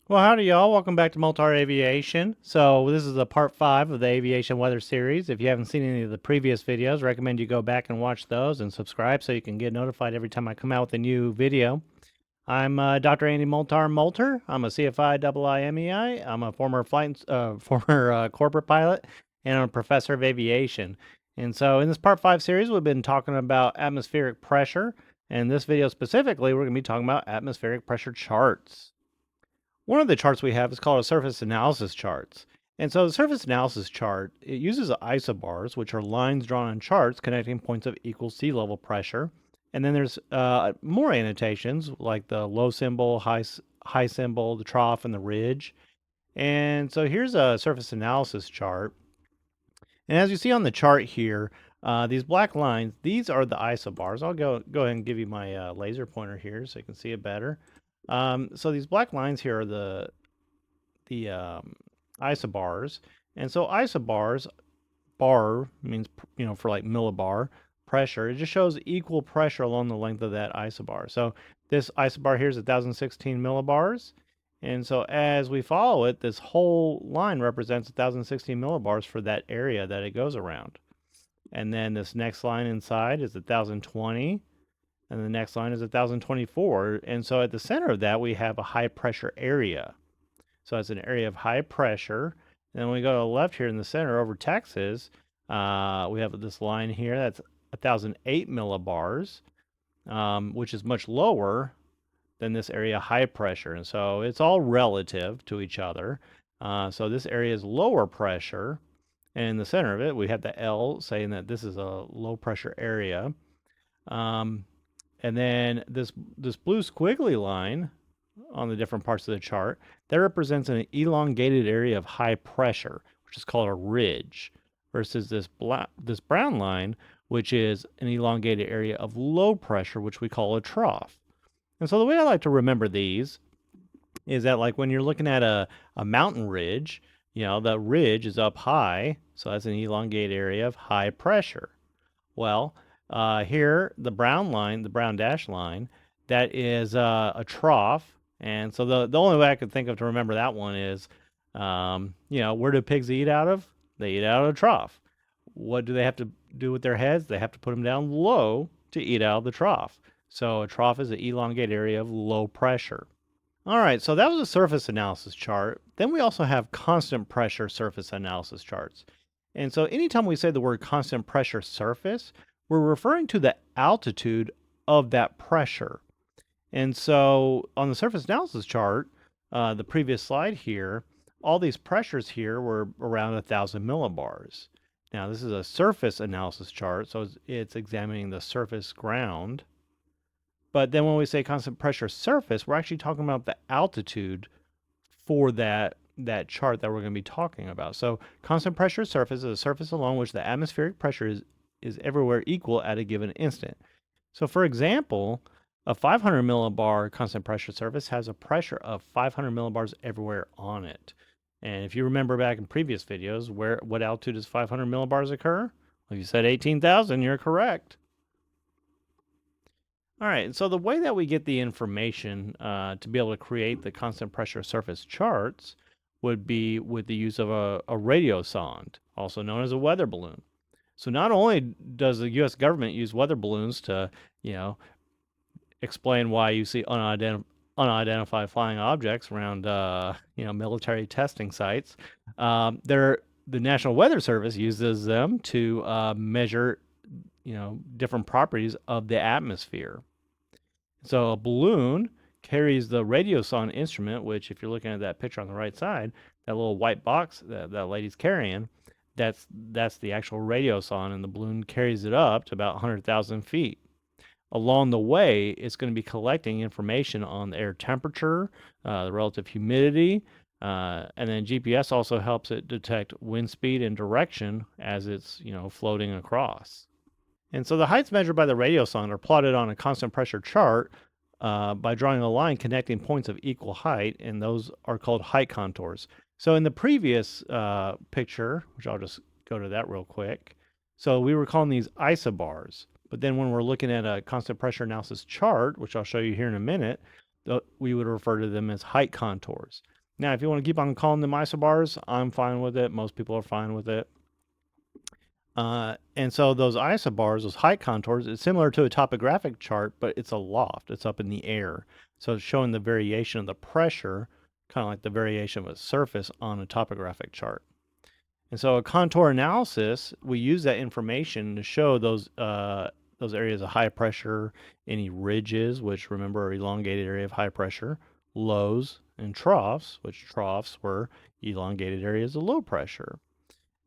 Well, howdy, y'all. Welcome back to Multar Aviation. So this is a part 5 of the Aviation Weather Series. If you haven't seen any of the previous videos, I recommend you go back and watch those and subscribe so you can get notified every time I come out with a new video. I'm Dr. Andy Molter. I'm a CFI IIMEI. I'm a former corporate pilot, and I'm a professor of aviation. And so in this part 5 series, we've been talking about atmospheric pressure. And this video specifically, we're going to be talking about atmospheric pressure charts. One of the charts we have is called a surface analysis charts. And so the surface analysis chart, it uses isobars, which are lines drawn on charts connecting points of equal sea level pressure. And then there's more annotations like the low symbol, high symbol, the trough, and the ridge. And so here's a surface analysis chart. And as you see on the chart here, these black lines, these are the isobars. I'll go ahead and give you my laser pointer here so you can see it better. So these black lines here are the isobars, and so isobars, bar means for like millibar pressure. It just shows equal pressure along the length of that isobar. So this isobar here is 1,016 millibars, and so as we follow it, this whole line represents 1,016 millibars for that area that it goes around. And then this next line inside is 1,020, and the next line is 1,024. And so at the center of that, we have a high pressure area. So it's an area of high pressure. And then when we go to the left here in the center over Texas, we have this line here that's 1,008 millibars, which is much lower than this area high pressure. And so it's all relative to each other. So this area is lower pressure. And in the center of it, we have the L saying that this is a low pressure area. Um, and then this blue squiggly line on the different parts of the chart, that represents an elongated area of high pressure, which is called a ridge, versus this brown line, which is an elongated area of low pressure, which we call a trough. And so the way I like to remember these is that like when you're looking at a mountain ridge, the ridge is up high, so that's an elongated area of high pressure. Well, here, the brown line, the brown dash line, that is a trough. And so the only way I could think of to remember that one is, where do pigs eat out of? They eat out of a trough. What do they have to do with their heads? They have to put them down low to eat out of the trough. So a trough is an elongated area of low pressure. All right, so that was a surface analysis chart. Then we also have constant pressure surface analysis charts. And so anytime we say the word constant pressure surface, we're referring to the altitude of that pressure. And so on the surface analysis chart, the previous slide here, all these pressures here were around 1,000 millibars. Now, this is a surface analysis chart, so it's examining the surface ground. But then when we say constant pressure surface, we're actually talking about the altitude for that chart that we're going to be talking about. So constant pressure surface is a surface along which the atmospheric pressure is everywhere equal at a given instant. So for example, a 500 millibar constant pressure surface has a pressure of 500 millibars everywhere on it. And if you remember back in previous videos, what altitude does 500 millibars occur? Well, you said 18,000, you're correct. All right, so the way that we get the information to be able to create the constant pressure surface charts would be with the use of a radio sonde, also known as a weather balloon. So not only does the U.S. government use weather balloons to, explain why you see unidentified flying objects around, military testing sites, the National Weather Service uses them to measure, different properties of the atmosphere. So a balloon carries the radio sonde instrument, which if you're looking at that picture on the right side, that little white box that lady's carrying, that's the actual radio sonde, and the balloon carries it up to about 100,000 feet. Along the way, it's going to be collecting information on the air temperature, the relative humidity, and then GPS also helps it detect wind speed and direction as it's floating across. And so the heights measured by the radio sonde are plotted on a constant pressure chart by drawing a line connecting points of equal height, and those are called height contours. So in the previous picture, which I'll just go to that real quick, so we were calling these isobars. But then when we're looking at a constant pressure analysis chart, which I'll show you here in a minute, we would refer to them as height contours. Now, if you want to keep on calling them isobars, I'm fine with it. Most people are fine with it. And so those isobars, those height contours, it's similar to a topographic chart, but it's aloft. It's up in the air. So it's showing the variation of the pressure, kind of like the variation of a surface on a topographic chart. And so a contour analysis, we use that information to show those areas of high pressure, any ridges, which remember are elongated area of high pressure, lows, and troughs, which troughs were elongated areas of low pressure.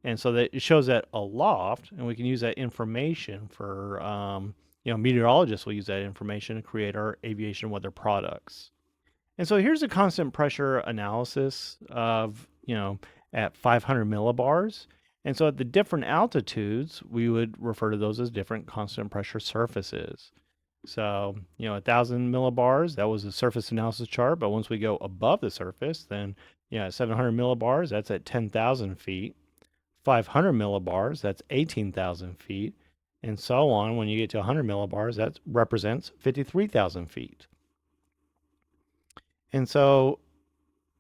And so that it shows that aloft, and we can use that information for, meteorologists will use that information to create our aviation weather products. And so here's a constant pressure analysis of, at 500 millibars. And so at the different altitudes, we would refer to those as different constant pressure surfaces. So, 1,000 millibars, that was a surface analysis chart. But once we go above the surface, then, at 700 millibars, that's at 10,000 feet. 500 millibars, that's 18,000 feet. And so on. When you get to 100 millibars, that represents 53,000 feet. And so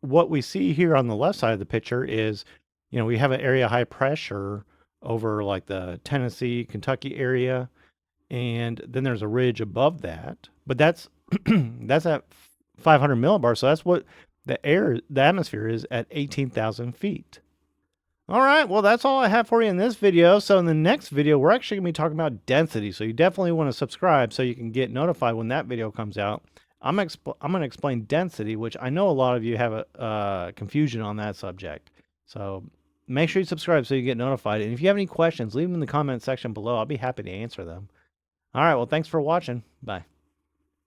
what we see here on the left side of the picture is, we have an area of high pressure over like the Tennessee, Kentucky area, and then there's a ridge above that. But that's that's at 500 millibars, so that's what the atmosphere is at 18,000 feet. All right, well, that's all I have for you in this video. So in the next video, we're actually going to be talking about density. So you definitely want to subscribe so you can get notified when that video comes out. I'm going to explain density, which I know a lot of you have a confusion on that subject. So make sure you subscribe so you get notified. And if you have any questions, leave them in the comment section below. I'll be happy to answer them. All right, well, thanks for watching. Bye.